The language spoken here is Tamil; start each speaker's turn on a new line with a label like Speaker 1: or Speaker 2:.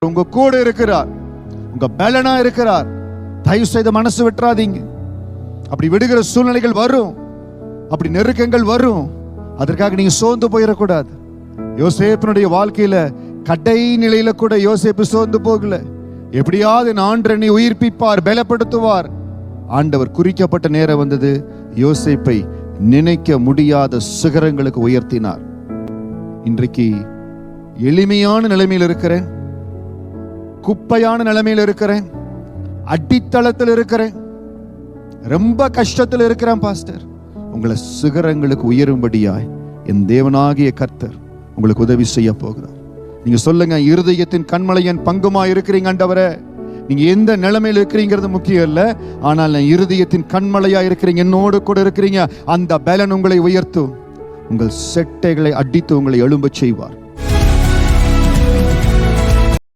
Speaker 1: உங்க கூட இருக்கிறார், உங்க பலனா இருக்கிறார். தயவு செய்து மனசு விட்டுறாதீங்க. அப்படி விடுகிற சூழ்நிலைகள் வரும், அப்படி நெருக்கங்கள் வரும். அதற்காக நீங்க சோர்ந்து போயிடக்கூடாது. யோசேப்பினுடைய வாழ்க்கையில கடை நிலையில கூட யோசேப்பு சோர்ந்து போகல. எப்படியாவது ஆண்டவரை உயிர்ப்பிப்பார், பலப்படுத்துவார். ஆண்டவர் குறிக்கப்பட்ட நேரம் வந்தது, யோசேப்பை நினைக்க முடியாத சிகரங்களுக்கு உயர்த்தினார். இன்றைக்கு எளிமையான நிலைமையில் இருக்கிறேன், குப்பையான நிலைமையில் இருக்கிறேன், அடித்தளத்தில் இருக்கிறேன், ரொம்ப கஷ்டத்தில் இருக்கிறேன் பாஸ்டர். உங்களை சிகரங்களுக்கு உயரும்படியாய் என் தேவனாகிய கர்த்தர் உங்களுக்கு உதவி செய்ய போகிறார். நீங்க சொல்லுங்க, இருதயத்தின் கண்மலை என் பங்குமா இருக்கிறீங்க ஆண்டவரே. நீங்க எந்த நிலைமையில் இருக்கிறீங்கிறது முக்கியம் இல்ல, ஆனால் இருதயத்தின் கண்மலையா இருக்கிறீங்க, என்னோடு கூட இருக்கிறீங்க. அந்த பலன் உங்களை உயர்த்தும், உங்கள் செட்டைகளை அடித்து உங்களை எழும்ப செய்வார்.